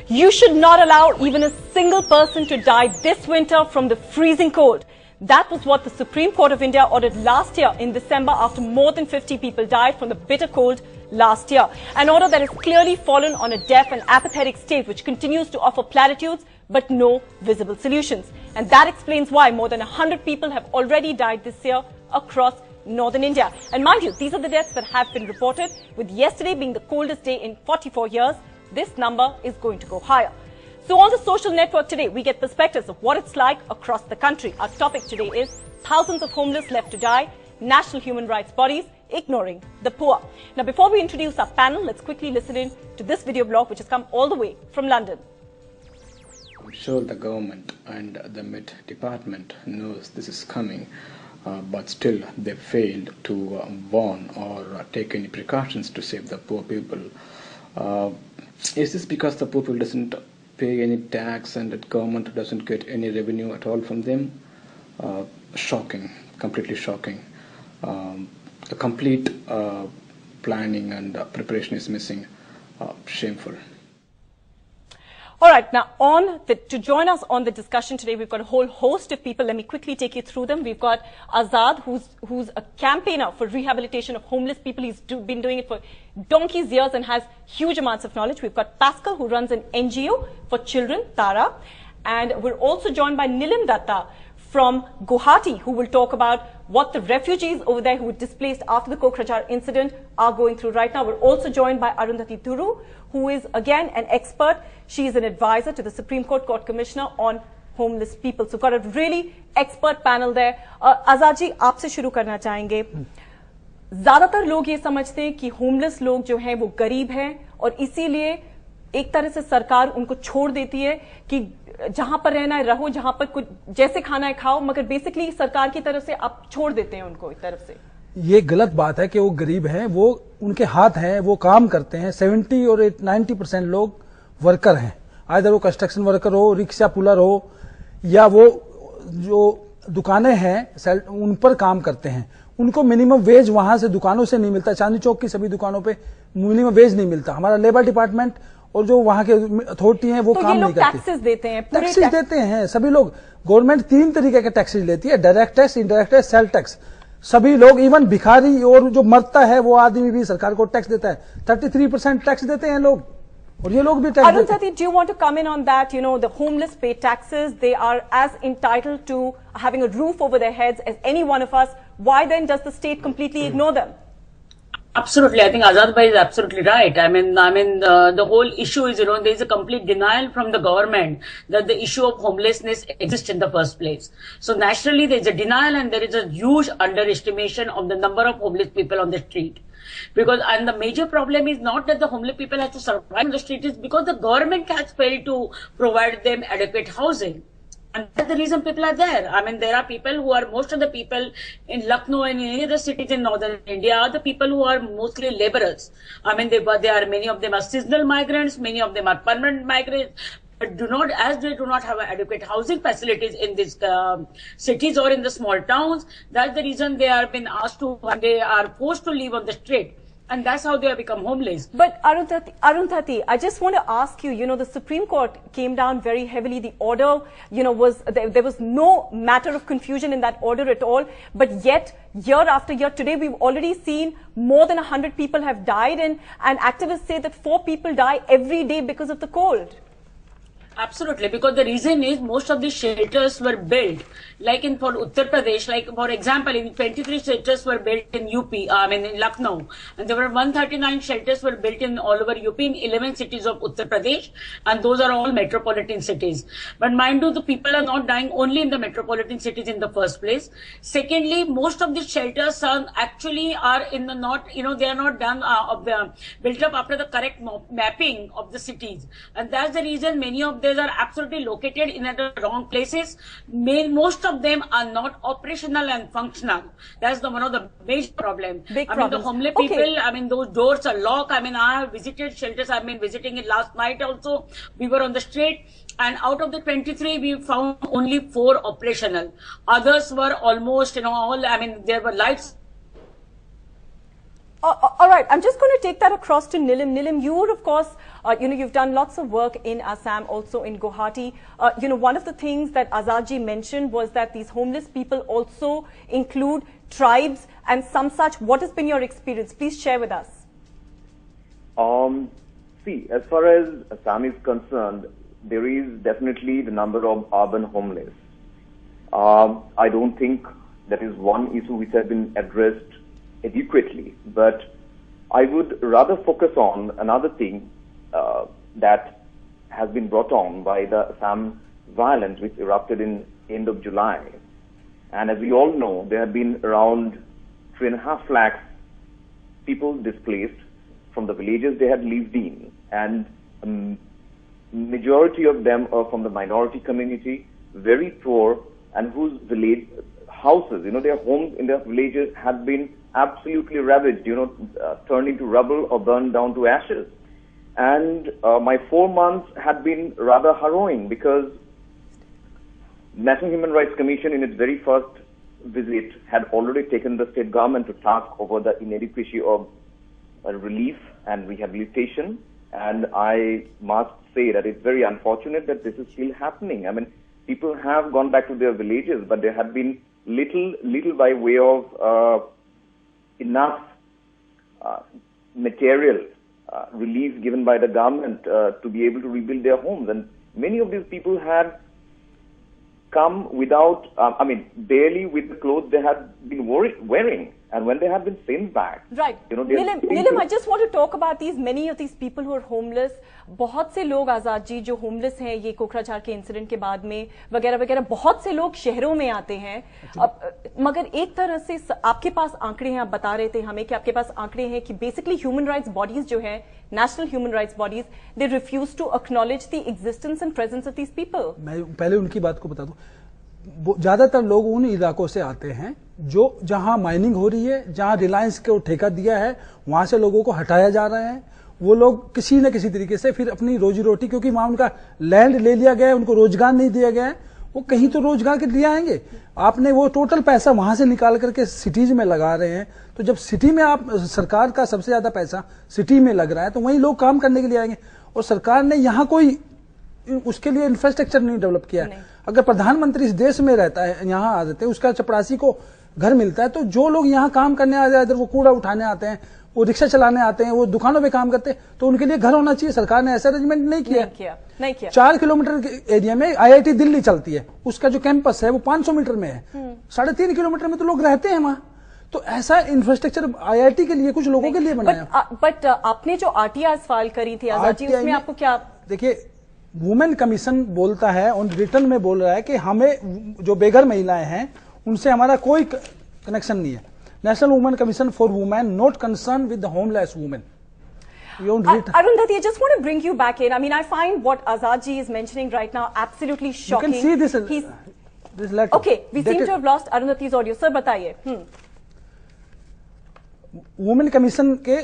You should not allow even a single person to die this winter from the freezing cold. That was what the Supreme Court of India ordered last year in December after more than 50 people died from the bitter cold last year. An order that has clearly fallen on a deaf and apathetic state which continues to offer platitudes but no visible solutions. And that explains why more than 100 people have already died this year across northern India. And mind you, these are the deaths that have been reported, with yesterday being the coldest day in 44 years. This number is going to go higher. So on the social network today, we get perspectives of what it's like across the country. Our topic today is thousands of homeless left to die, national human rights bodies ignoring the poor. Now, before we introduce our panel, let's quickly listen in to this video blog, which has come all the way from London. I'm sure the government and the Met Department knows this is coming, but still they failed to warn or take any precautions to save the poor people. Is this because the poor people doesn't pay any tax and the government doesn't get any revenue at all from them? Shocking, completely shocking. A complete planning and preparation is missing. Shameful. All right, now to join us on the discussion today, we've got a whole host of people. Let me quickly take you through them. We've got Azad, who's a campaigner for rehabilitation of homeless people. He's been doing it for donkey's years and has huge amounts of knowledge. We've got Pascal, who runs an NGO for children, Tara. And we're also joined by Nilim Datta from Guwahati, who will talk about what the refugees over there who were displaced after the Kokrajhar incident are going through right now. We're also joined by Arundhati Duru, who is, again, an expert. She is an advisor to the Supreme Court Court Commissioner on homeless people. So we've got a really expert panel there. Azad ji, आपसे शुरू करना चाहेंगे. ज़्यादातर लोग ये समझते हैं कि होमलेस लोग जो हैं वो गरीब हैं और इसीलिए एक तरह से सरकार उनको छोड़ देती है कि जहां पर रहना है रहो, जहां पर कुछ जैसे खाना है खाओ, मगर बेसिकली सरकार की तरफ से आप छोड़ देते हैं उनको एक तरफ से. ये गलत बात है कि वो गरीब हैं, वो उनके हाथ हैं, वो काम करते हैं. 70 और 90% लोग वर्कर हैं, आइदर वो कंस्ट्रक्शन वर्कर हो, रिक्शा पुलर हो, या वो जो दुकानें हैं उन पर काम करते हैं. उनको मिनिमम वेज वहां से दुकानों से नहीं मिलता. चांदनी चौक की सभी दुकानों पे मिनिमम वेज नहीं मिलता. हमारा लेबर डिपार्टमेंट और जो वहां के अथॉरिटी हैं वो तो काम नहीं करती. टैक्सेस देते हैं, टैक्सेस देते हैं सभी लोग. गवर्नमेंट 3 तरीके के टैक्सेस लेती है, direct tax, indirect tax, sale tax. सभी लोग, इवन भिखारी और जो मरता है वो आदमी भी सरकार को टैक्स देता है. 33% टैक्स देते हैं लोग, और ये लोग भी टैक्स देते हैं. Arundhati, do you want to come in on that? You know, the homeless pay taxes. They are as entitled to having a roof over their heads as any one of us. Why then does the state completely ignore them? Absolutely. I think Azad bhai is absolutely right. I mean, the whole issue is, there is a complete denial from the government that the issue of homelessness exists in the first place. So naturally, there is a denial and there is a huge underestimation of the number of homeless people on the street. And the major problem is not that the homeless people have to survive on the street, it's because the government has failed to provide them adequate housing. And that's the reason people are there. I mean, there are people who are, most of the people in Lucknow and in any other cities in northern India are the people who are mostly laborers. I mean, many of them are seasonal migrants, many of them are permanent migrants, but they do not have adequate housing facilities in these cities or in the small towns. That's the reason they are being asked to, they are forced to live on the street. And that's how they have become homeless. But Arundhati, I just want to ask you, the Supreme Court came down very heavily. The order, there was no matter of confusion in that order at all. But yet, year after year, today we've already seen more than 100 people have died, and activists say that 4 people die every day because of the cold. Absolutely, because the reason is most of these shelters were built, like for Uttar Pradesh, like for example, 23 shelters were built in UP, in Lucknow, and there were 139 shelters were built in all over UP in 11 cities of Uttar Pradesh, and those are all metropolitan cities. But mind you, the people are not dying only in the metropolitan cities in the first place. Secondly, most of these shelters actually are in the they are not done built up after the correct mapping of the cities, and that's the reason many of these are absolutely located in the wrong places. Most of them are not operational and functional. That's one of the major problems. The homeless people, those doors are locked. I have visited shelters. I've been visiting it last night also. We were on the street. And out of the 23, we found only 4 operational. Others were almost, there were lights. All right, I'm just going to take that across to Nilim. Nilim, you were, of course, You've done lots of work in Assam, also in Guwahati. One of the things that Azadji mentioned was that these homeless people also include tribes and some such. What has been your experience? Please share with us. See, as far as Assam is concerned, there is definitely the number of urban homeless. I don't think that is one issue which has been addressed adequately, but I would rather focus on another thing that has been brought on by the Assam violence which erupted in end of July. And as we all know, there have been around 3.5 lakhs people displaced from the villages they had lived in, and majority of them are from the minority community, very poor, and whose village houses, their homes in their villages had been absolutely ravaged, turned into rubble or burned down to ashes. And my 4 months had been rather harrowing, because National Human Rights Commission in its very first visit had already taken the state government to task over the inadequacy of relief and rehabilitation. And I must say that it's very unfortunate that this is still happening. I mean, people have gone back to their villages, but there had been little by way of enough material relief given by the government to be able to rebuild their homes. And many of these people had come without, barely with the clothes they had been wearing. And when they have been sent back, right? Neelam, I just want to talk about many of these people who are homeless. बहुत से लोग आजाद जी जो homeless हैं, ये कोकराझार के incident के बाद में वगैरह वगैरह, बहुत से लोग शहरों में आते हैं. मगर एक तरह से आपके पास आंकड़े हैं, आप बता रहे थे हमें कि आपके पास आंकड़े हैं कि बेसिकली ह्यूमन राइट्स बॉडीज जो है, national human rights bodies, they refuse to acknowledge the existence and presence of these people. मैं पहले उनकी बात को बता दूं. ज्यादातर लोग उन इलाकों से आते हैं जहां माइनिंग हो रही है, जहां रिलायंस को ठेका दिया है, वहां से लोगों को हटाया जा रहा है. वो लोग किसी न किसी तरीके से फिर अपनी रोजी रोटी, क्योंकि वहां उनका लैंड ले लिया गया है, उनको रोजगार नहीं दिया गया है, वो कहीं तो रोजगार के लिए आएंगे. आपने वो टोटल पैसा वहां से निकाल करके सिटीज में लगा रहे हैं. तो जब सिटी में आप, सरकार का सबसे ज्यादा पैसा सिटी में लग रहा है, तो वहीं लोग काम करने के लिए आएंगे. और सरकार ने यहाँ कोई उसके लिए इंफ्रास्ट्रक्चर नहीं डेवलप किया है. अगर प्रधानमंत्री इस देश में रहता है, यहाँ आ जाते हैं, उसका चपरासी को घर मिलता है, तो जो लोग यहाँ काम करने आ जाते हैं, वो कूड़ा उठाने आते हैं, वो रिक्शा चलाने आते हैं, वो दुकानों पे काम करते हैं, तो उनके लिए घर होना चाहिए. सरकार ने ऐसा अरेंजमेंट नहीं किया. 4 किलोमीटर के एरिया में IIT दिल्ली चलती है, उसका जो कैंपस है वो 500 मीटर में है. 3.5 किलोमीटर में तो लोग रहते हैं वहां. तो ऐसा इंफ्रास्ट्रक्चर IIT के लिए, कुछ लोगों के लिए बनाया. बट आपने जो RTIs फाइल करी थी आजाद जी, उसमें आपको क्या, देखिए, वुमेन कमीशन बोलता है और रिटर्न में बोल रहा है कि हमें जो बेघर महिलाएं हैं उनसे हमारा कोई कनेक्शन नहीं है. National women commission for women not concern with the homeless women. Arundhati, I just want to bring you back in. I mean, I find what Azadji is mentioning right now absolutely shocking. You can see this letter. Okay, we seem to have lost Arundhati's audio. Sir, बताइए. Women commission के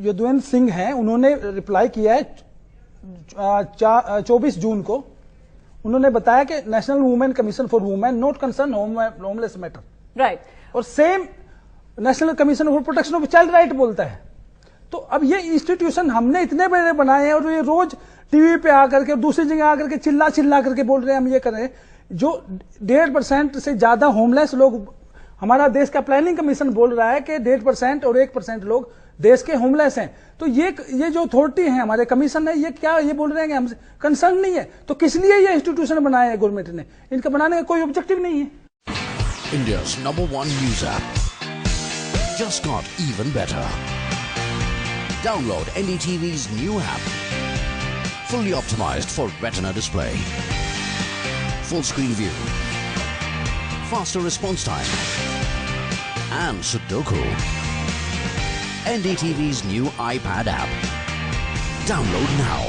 यदुवेंद्र सिंह हैं, उन्होंने reply किया है 24 जून को. उन्होंने बताया कि national women commission for women not concern homeless matter. Right. और same national commission for protection of child right बोलता है. तो अब ये इंस्टीट्यूशन हमने इतने बड़े बनाए हैं, और ये रोज टीवी पे आकर के, दूसरी जगह आकर के चिल्ला करके बोल रहे हैं हम ये कर रहे हैं. जो 1.5% से ज्यादा होमलेस लोग, हमारा देश का प्लानिंग कमीशन बोल रहा है कि 1.5% और 1% लोग देश के होमलेस हैं. तो ये जो अथॉरिटी है, हमारे कमीशन है, ये क्या ये बोल रहे हैं कि हमसे कंसर्न नहीं है. तो किस लिए ये इंस्टीट्यूशन बनाए हैं गवर्नमेंट ने? इनका बनाने का कोई ऑब्जेक्टिव नहीं है. India's #1 news app just got even better. Download NDTV's new app, fully optimized for retina display, full screen view, faster response time, and Sudoku. NDTV's new iPad app. Download now.